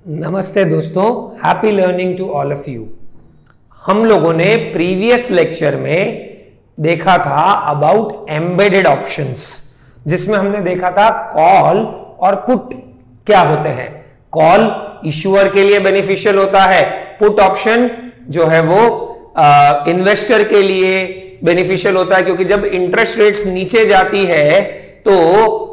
नमस्ते दोस्तों, happy learning to all of you. हम लोगों ने प्रीवियस लेक्चर में देखा था अबाउट एम्बेडेड ऑप्शंस, जिसमें हमने देखा था कॉल और पुट क्या होते हैं। कॉल इशूअर के लिए बेनिफिशियल होता है, पुट ऑप्शन जो है वो इन्वेस्टर के लिए बेनिफिशियल होता है, क्योंकि जब इंटरेस्ट रेट्स नीचे जाती है तो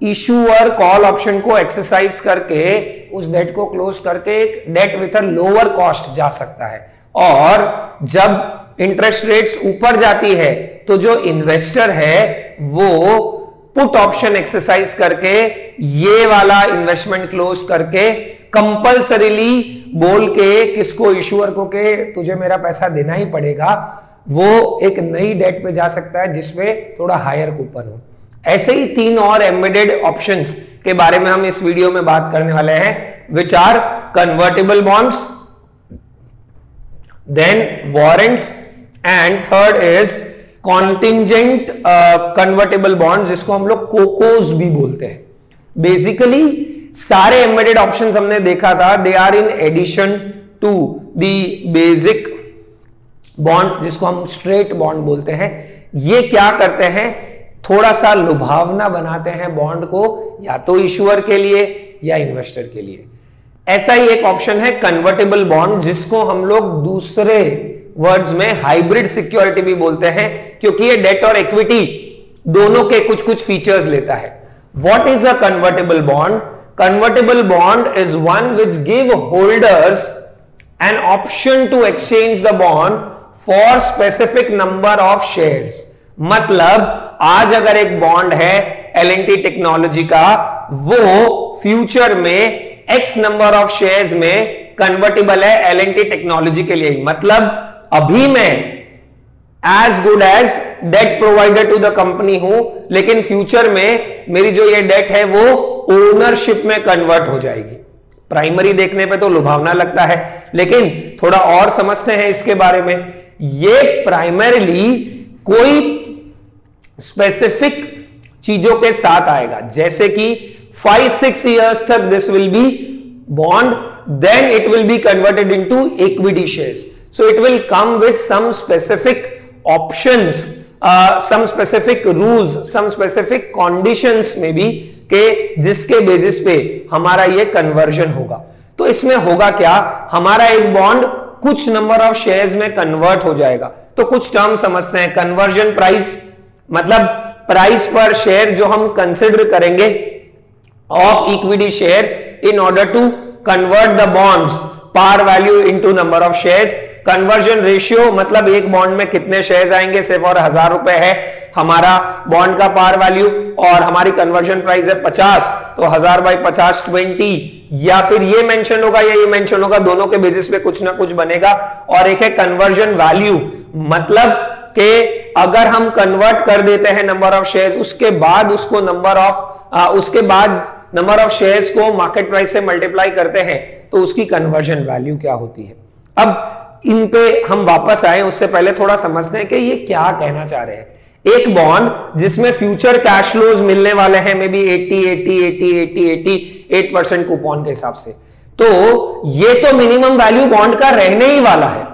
इशूअर कॉल ऑप्शन को एक्सरसाइज करके उस डेट को क्लोज करके एक debt with a lower cost जा सकता है। और जब इंटरेस्ट रेट्स ऊपर जाती है तो जो इन्वेस्टर है वो पुट ऑप्शन एक्सरसाइज करके ये वाला इन्वेस्टमेंट क्लोज करके कंपल्सरीली बोल के किसको, इशूअर को, के तुझे मेरा पैसा देना ही पड़ेगा, वो एक नई डेट पे जा सकता है जिसमें थोड़ा हायर कूपन हो। ऐसे ही तीन और एम्बेडेड ऑप्शंस के बारे में हम इस वीडियो में बात करने वाले हैं, which are convertible bonds, then warrants, and third is contingent convertible bonds, जिसको हम लोग कोकोज भी बोलते हैं। बेसिकली सारे एम्बेडेड ऑप्शंस हमने देखा था, they are in addition to the basic bond, जिसको हम स्ट्रेट बॉन्ड बोलते हैं। ये क्या करते हैं, थोड़ा सा लुभावना बनाते हैं बॉन्ड को, या तो इशूअर के लिए या इन्वेस्टर के लिए। ऐसा ही एक ऑप्शन है कन्वर्टेबल बॉन्ड, जिसको हम लोग दूसरे वर्ड्स में हाइब्रिड सिक्योरिटी भी बोलते हैं, क्योंकि ये डेट और इक्विटी दोनों के कुछ कुछ फीचर्स लेता है। What is a convertible bond? Convertible bond is one which give holders an option to exchange the bond for specific number of shares. मतलब आज अगर एक बॉन्ड है L&T टेक्नोलॉजी का, वो फ्यूचर में X नंबर ऑफ शेयर्स में convertible है L&T टेक्नोलॉजी के लिए। मतलब अभी मैं as good as debt provider to the company हूं, लेकिन फ्यूचर में मेरी जो ये डेट है वो ओनरशिप में कन्वर्ट हो जाएगी। प्राइमरी देखने पे तो लुभावना लगता है, लेकिन थोड़ा और समझते हैं इसके बारे में। ये प्राइमरीली कोई स्पेसिफिक चीजों के साथ आएगा, जैसे कि 5-6 years तक this will be bond, then it will be converted into equity shares. So it will come with some specific options, some specific rules, some specific conditions में भी, के जिसके बेसिस पे हमारा ये कन्वर्जन होगा। तो इसमें होगा क्या, हमारा एक बॉन्ड कुछ नंबर ऑफ शेयर्स में कन्वर्ट हो जाएगा। तो कुछ टर्म समझते हैं। कन्वर्जन प्राइस, मतलब प्राइस पर शेयर जो हम कंसिडर करेंगे of equity share in order to convert the bonds par value into number of shares. Conversion ratio, मतलब एक बॉन्ड में कितने शेयर्स आएंगे, सिर्फ और 1000 रुपए है हमारा बॉन्ड का पार वैल्यू, और हमारी कन्वर्जन प्राइस है 50, तो 1000 बाई 50 20, या फिर ये मेंशन होगा या ये मेंशन होगा, दोनों के बेसिस पे कुछ ना कुछ बनेगा। और एक है कन्वर्जन वैल्यू, मतलब कि अगर हम कन्वर्ट कर देते हैं नंबर ऑफ शेयर्स, उसके बाद उसको नंबर ऑफ शेयर्स को मार्केट प्राइस से मल्टीप्लाई करते हैं, तो उसकी कन्वर्जन वैल्यू क्या होती है। अब इन पे हम वापस आए, उससे पहले थोड़ा समझते हैं कि ये क्या कहना चाह रहे हैं। एक बॉन्ड जिसमें फ्यूचर कैश फ्लोज मिलने वाले हैं, मे बी 88% कूपन के हिसाब से, तो ये तो मिनिमम वैल्यू बॉन्ड का रहने ही वाला है।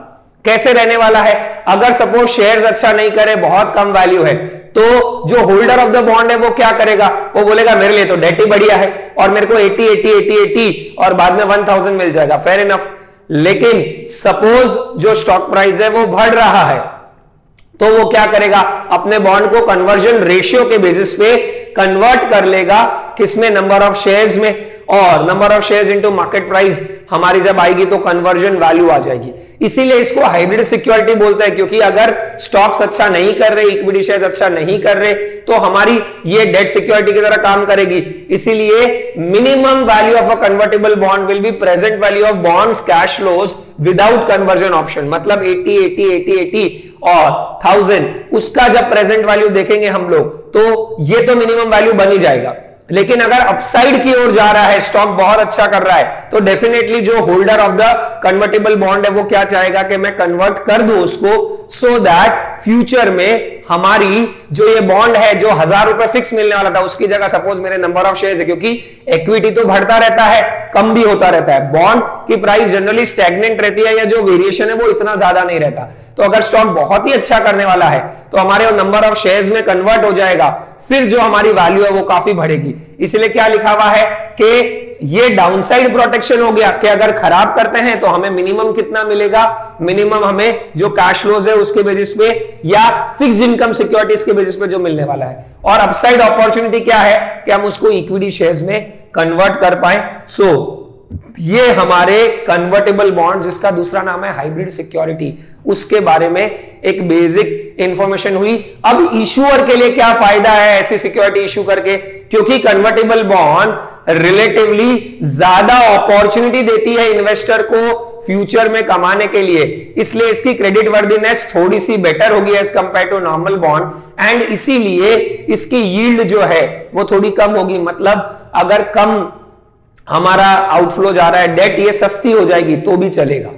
कैसे रहने वाला है? अगर सपोज शेयर्स अच्छा नहीं करे, बहुत कम वैल्यू है, तो जो होल्डर ऑफ द बॉन्ड है वो क्या करेगा, वो बोलेगा मेरे लिए तो डेट ही बढ़िया है और मेरे को 80 और बाद में 1000 मिल जाएगा, फेयर इनफ। लेकिन सपोज जो स्टॉक प्राइस है वो बढ़ रहा है, तो वो क्या करेगा, अपने बॉन्ड को कन्वर्जन रेशियो के बेसिस पे कन्वर्ट कर लेगा, किसमें, नंबर ऑफ शेयर्स में, और number of shares into market price हमारी जब आएगी तो कन्वर्जन वैल्यू आ जाएगी। इसीलिए इसको हाइब्रिड सिक्योरिटी बोलते हैं, क्योंकि अगर स्टॉक्स अच्छा नहीं कर रहे, इक्विटी शेयर्स अच्छा नहीं कर रहे, तो हमारी ये डेट सिक्योरिटी की तरह काम करेगी। इसीलिए minimum value of a convertible bond will be present value of bonds cash flows without conversion option, मतलब 80 और 1000, उसका जब प्रेजेंट वैल्यू देखेंगे हम लोग, तो ये तो मिनिमम वैल्यू बन ही जाएगा। लेकिन अगर अपसाइड की ओर जा रहा है, स्टॉक बहुत अच्छा कर रहा है, तो डेफिनेटली जो holder of the convertible bond है वो क्या चाहेगा कि मैं कन्वर्ट कर दूं उसको, सो दैट फ्यूचर में हमारी जो ये बॉन्ड है जो 1000 रुपए फिक्स मिलने वाला था उसकी जगह सपोज मेरे नंबर ऑफ शेयर्स है, क्योंकि इक्विटी तो बढ़ता रहता है, कम भी होता रहता है, बॉन्ड की प्राइस जनरली स्टैग्नेंट रहती है या जो वेरिएशन है वो इतना ज्यादा नहीं रहता। तो अगर स्टॉक बहुत ही अच्छा करने वाला है तो हमारे नंबर ऑफ शेयर्स में कन्वर्ट हो जाएगा, फिर जो हमारी वैल्यू है वो काफी बढ़ेगी। इसलिए क्या लिखा हुआ है कि ये डाउनसाइड प्रोटेक्शन हो गया कि अगर खराब करते हैं तो हमें मिनिमम कितना मिलेगा, मिनिमम हमें जो कैश फ्लोज है उसके बेसिस पे या फिक्स इनकम सिक्योरिटीज के बेसिस पे जो मिलने वाला है। और अपसाइड अपॉर्चुनिटी क्या है कि हम उसको इक्विटी शेयर्स में कन्वर्ट कर पाए। सो ये हमारे कन्वर्टेबल बॉन्ड जिसका दूसरा नाम है हाइब्रिड सिक्योरिटी, उसके बारे में एक बेसिक इंफॉर्मेशन हुई। अब इशूअर के लिए क्या फायदा है ऐसी सिक्योरिटी इशू करके, क्योंकि कन्वर्टेबल बॉन्ड रिलेटिवली ज्यादा अपॉर्चुनिटी देती है इन्वेस्टर को फ्यूचर में कमाने के लिए, इसलिए इसकी क्रेडिट वर्दीनेस थोड़ी सी बेटर होगी as compare to normal bond and इसीलिए इसकी यील्ड जो है वो थोड़ी कम होगी। मतलब अगर कम हमारा आउटफ्लो जा रहा है, डेट ये सस्ती हो जाएगी तो भी चलेगा।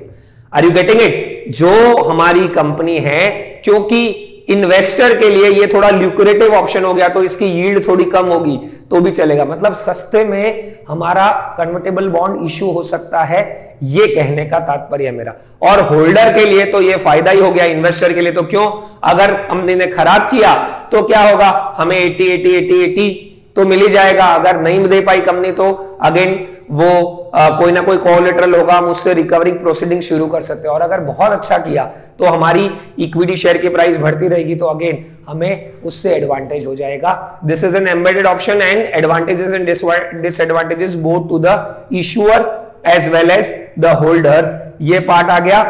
Are you getting it? जो हमारी कंपनी है क्योंकि इन्वेस्टर के लिए ये थोड़ा ल्यूक्रेटिव ऑप्शन हो गया तो इसकी यील्ड थोड़ी कम होगी तो भी चलेगा। मतलब सस्ते में हमारा कन्वर्टेबल बॉन्ड इशू हो सकता है, ये कहने का तात्पर्य है मेरा। और होल्डर के लिए तो ये फायदा ही हो गया, इन्वेस्टर के लिए तो क्यों, अगर कंपनी ने खराब किया तो क्या होगा, हमें 80 तो मिल ही जाएगा। अगर नहीं दे पाई कंपनी तो अगेन वो कोई ना कोई कोलेटरल होगा, हम उससे रिकवरिंग प्रोसीडिंग शुरू कर सकते हैं। और अगर बहुत अच्छा किया तो हमारी इक्विटी शेयर की प्राइस बढ़ती रहेगी तो अगेन हमें उससे एडवांटेज हो जाएगा। This is an embedded option and advantages and disadvantages both to the issuer as well as the holder. ये पार्ट आ गया।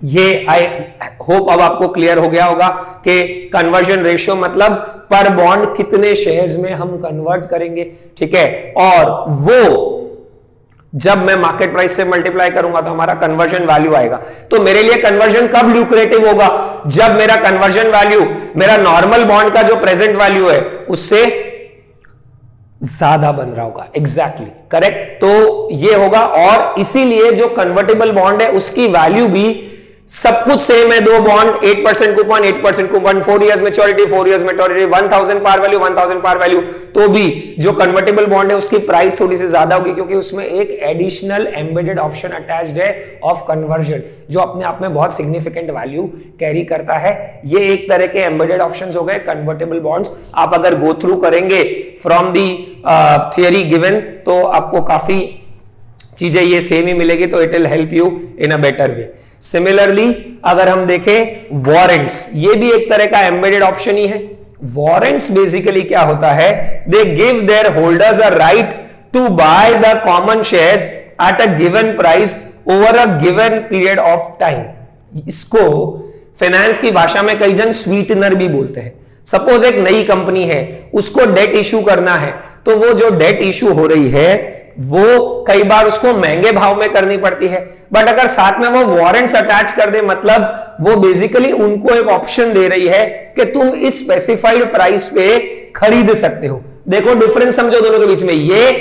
ये आई होप अब आपको क्लियर हो गया होगा कि कन्वर्जन रेशियो मतलब पर बॉन्ड कितने शेयर्स में हम कन्वर्ट करेंगे, ठीक है। और वो जब मैं मार्केट प्राइस से मल्टीप्लाई करूंगा तो हमारा कन्वर्जन वैल्यू आएगा। तो मेरे लिए कन्वर्जन कब ल्यूक्रेटिव होगा, जब मेरा कन्वर्जन वैल्यू मेरा नॉर्मल बॉन्ड का जो प्रेजेंट वैल्यू है उससे ज्यादा बन रहा होगा। Exactly correct. तो ये होगा और इसीलिए जो कन्वर्टेबल बॉन्ड है उसकी वैल्यू भी सब कुछ सेम है। दो bond 8% coupon 8% coupon, 4 years maturity 4 years maturity, 1000 par value 1000 par value, तो भी जो कन्वर्टेबल बॉन्ड है उसकी प्राइस थोड़ी सी ज्यादा होगी क्योंकि उसमें एक एडिशनल एम्बेडेड ऑप्शन अटैच्ड है ऑफ कन्वर्जन जो अपने आप में बहुत सिग्निफिकेंट वैल्यू कैरी करता है। ये एक तरह के एम्बेडेड ऑप्शंस हो गए कन्वर्टेबल बॉन्ड्स। आप अगर गो थ्रू करेंगे फ्रॉम दी थियरी गिवन तो आपको काफी चीजें ये सेम ही मिलेगी, तो it will help you in a better way. Similarly अगर हम देखें वारंट्स, ये भी एक तरह का एम्बेडेड ऑप्शन ही है। वारंट्स बेसिकली क्या होता है, they give their holders a right to buy the common shares at a given price over a given period of time. इसको फाइनेंस की भाषा में कई जन स्वीटनर भी बोलते हैं। सपोज एक नई कंपनी है, उसको डेट इश्यू करना है, तो वो जो डेट इश्यू हो रही है वो कई बार उसको महंगे भाव में करनी पड़ती है, बट अगर साथ में वो वारंट्स अटैच कर दे मतलब वो बेसिकली उनको एक ऑप्शन दे रही है कि तुम इस स्पेसिफाइड प्राइस पे खरीद सकते हो। देखो डिफरेंस समझो दोनों के बीच में, ये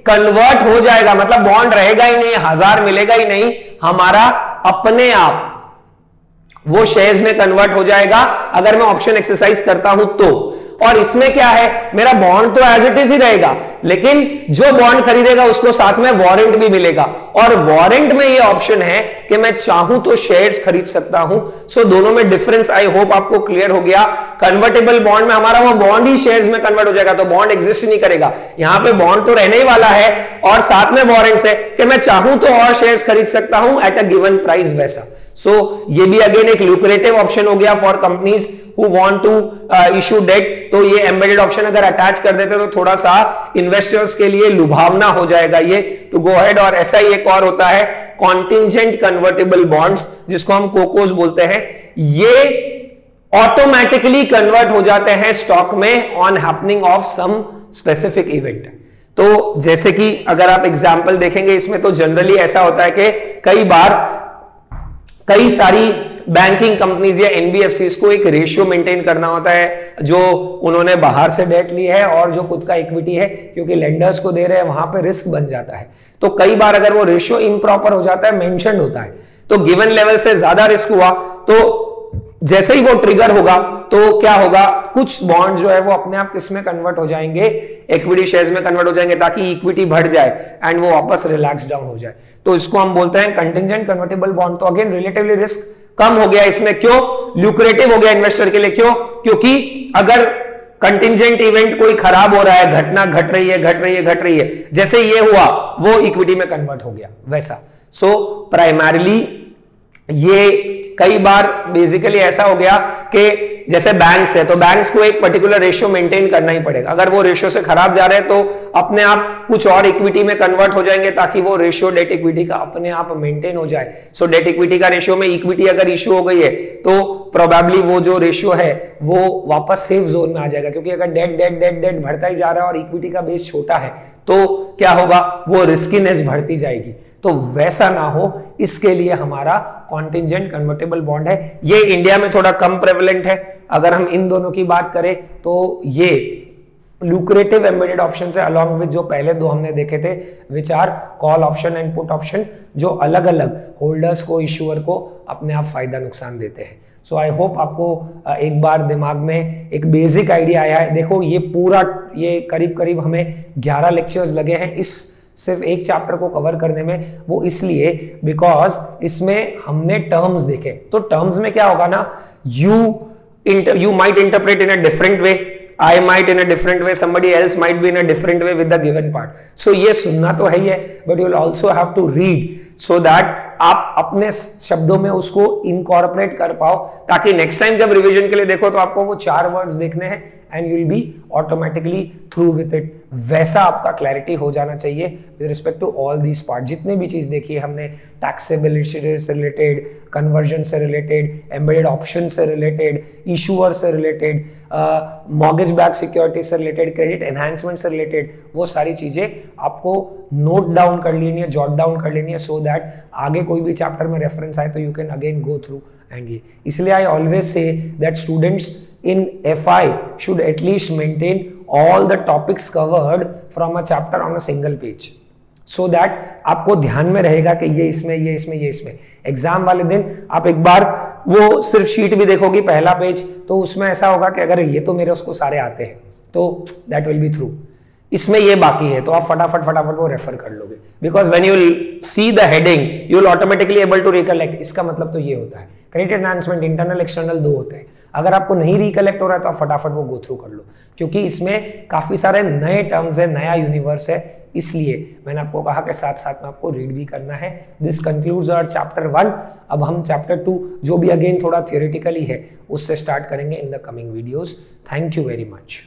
कन्वर्ट हो जाएगा मतलब बॉन्ड रहेगा ही नहीं, 1000 मिलेगा ही नहीं, हमारा अपने आप वो शेयर्स में कन्वर्ट हो जाएगा अगर मैं ऑप्शन एक्सरसाइज करता हूं तो। और इसमें क्या है, मेरा बॉन्ड तो एज इट इज ही रहेगा, लेकिन जो बॉन्ड खरीदेगा उसको साथ में वारंट भी मिलेगा। और वारंट में ये ऑप्शन है कि मैं चाहूं तो शेयर्स खरीद सकता हूं। सो दोनों में डिफरेंस आई होप आपको क्लियर हो गया। कन्वर्टेबल बॉन्ड में हमारा वो बॉन्ड ही शेयर्स में कन्वर्ट हो जाएगा, तो बॉन्ड एग्जिस्ट नहीं करेगा। यहां पे बॉन्ड तो रहने ही वाला है और साथ में वारंट्स है कि मैं चाहूं तो और शेयर्स खरीद सकता हूं एट अ गिवन प्राइस वैसा। सो ये भी अगेन एक ल्यूक्रेटिव ऑप्शन हो गया for companies who want to issue debt. तो ये एम्बेडेड ऑप्शन अगर अटैच कर देते तो थोड़ा सा इन्वेस्टर्स के लिए लुभावना हो जाएगा ये टू गो अहेड। और ऐसा ही एक और होता है कॉन्टिंजेंट कन्वर्टेबल बॉन्ड्स जिसको हम कोकोस बोलते हैं। ये ऑटोमेटिकली कन्वर्ट हो जाते हैं स्टॉक में on happening of some specific event. तो जैसे कि अगर आप एग्जाम्पल देखेंगे इसमें तो जनरली ऐसा होता है कि कई बार कई सारी बैंकिंग कंपनीज या एनबीएफसीज को एक रेशियो मेंटेन करना होता है, जो उन्होंने बाहर से डेट ली है और जो खुद का इक्विटी है, क्योंकि लेंडर्स को दे रहे हैं, वहां पे रिस्क बन जाता है। तो कई बार अगर वो रेशियो इम्प्रॉपर हो जाता है, मेंशन्ड होता है, तो गिवन लेवल से ज्यादा रिस्क हुआ तो जैसे ही वो ट्रिगर होगा तो क्या होगा, कुछ बॉन्ड जो है वो अपने आप किस में कन्वर्ट हो जाएंगे, इक्विटी शेयर्स में कन्वर्ट हो जाएंगे, ताकि इक्विटी बढ़ जाए एंड वो वापस रिलैक्स डाउन हो जाए। तो इसको हम बोलते हैं कंटिंजेंट कन्वर्टेबल बॉन्ड। तो अगेन रिलेटिवली रिस्क कम हो गया इसमें, क्यों? ल्यूक्रेटिव हो गया इन्वेस्टर के लिए। क्यों? क्योंकि अगर कंटिंजेंट इवेंट कोई खराब हो रहा है, घटना घट रही है, जैसे ये हुआ वो इक्विटी में कन्वर्ट हो गया वैसा। सो प्राइमरीली ये कई बार बेसिकली ऐसा हो गया कि जैसे बैंक्स है, तो बैंक्स को एक पर्टिकुलर रेशियो मेंटेन करना ही पड़ेगा। अगर वो रेशियो से खराब जा रहे हैं तो अपने आप कुछ और इक्विटी में कन्वर्ट हो जाएंगे, ताकि वो रेशियो डेट इक्विटी का अपने आप मेंटेन हो जाए। सो डेट इक्विटी का रेशियो में इक्विटी अगर इश्यू हो गई है तो प्रोबेबली वो जो रेशियो है वो वापस सेफ जोन में आ जाएगा, क्योंकि अगर डेट बढ़ता ही जा रहा है और इक्विटी का बेस छोटा है तो क्या होगा, वो रिस्कीनेस बढ़ती जाएगी। तो वैसा ना हो, इसके लिए हमारा कॉन्टिंजेंट कन्वर्टेबल बॉन्ड है। ये इंडिया में थोड़ा कम प्रेवलेंट है। अगर हम इन दोनों की बात करें तो ये लुक्रेटिव एम्बेडेड ऑप्शन से अलॉन्ग विद जो पहले दो हमने देखे थे, which are call option and put option, जो अलग अलग होल्डर्स को, इश्यूअर को अपने आप फायदा नुकसान देते हैं। सो आई होप आपको एक बार दिमाग में एक बेसिक आइडिया आया है। देखो ये पूरा, ये करीब करीब हमें 11 लेक्चर्स लगे हैं इस सिर्फ एक चैप्टर को कवर करने में। वो इसलिए बिकॉज इसमें हमने टर्म्स देखे। तो टर्म्स में क्या होगा ना, you might interpret in a different way, I might in a different way, somebody else might be in a different way with the given part. So ये सुनना तो है ही है, but you will also have to read so that आप अपने शब्दों में उसको इनकॉर्पोरेट कर पाओ, ताकि नेक्स्ट टाइम जब रिवीजन के लिए देखो तो आपको वो 4 वर्ड्स देखने हैं and you will be automatically through with it. वैसा आपका क्लैरिटी हो जाना चाहिए with respect to all these part. जितने भी चीज देखी है हमने, टैक्सेबिलिटी से रिलेटेड, कन्वर्जन से रिलेटेड, एम्बेडेड ऑप्शन से रिलेटेड, इशूअर से रिलेटेड, मॉर्गेज बैक सिक्योरिटी से रिलेटेड, क्रेडिट एनहांसमेंट से रिलेटेड, वो सारी चीजें आपको नोट डाउन कर लेनी है, जॉट डाउन कर लेनी है, सो दैट आगे कोई भी चैप्टर में रेफरेंस आए तो you can again go through and ये। इसलिए I always say that students in FI should at least maintain all the topics covered from a chapter on a single page, so that आपको ध्यान में रहेगा कि ये इसमें, ये इसमें, ये इसमें। एग्जाम वाले दिन आप एक बार वो सिर्फ शीट भी देखोगी, पहला पेज, तो उसमें ऐसा होगा कि अगर ये तो मेरे उसको सारे आते हैं तो दैट विल बी थ्रू, इसमें ये बाकी है तो आप फटाफट वो रेफर कर लोगे, because when you see the heading you will automatically able to recollect. इसका मतलब तो ये होता है, क्रेडिट एनहांसमेंट इंटरनल एक्सटर्नल 2 होते हैं। अगर आपको नहीं रिकलेक्ट हो रहा है तो आप फटाफट वो गो थ्रू कर लो, क्योंकि इसमें काफी सारे नए टर्म्स है, नया यूनिवर्स है, इसलिए मैंने आपको कहा कि साथ साथ में आपको रीड भी करना है। This concludes our chapter 1। अब हम चैप्टर 2 जो भी अगेन थोड़ा थियोरेटिकली है उससे स्टार्ट करेंगे in the coming videos. Thank you very much.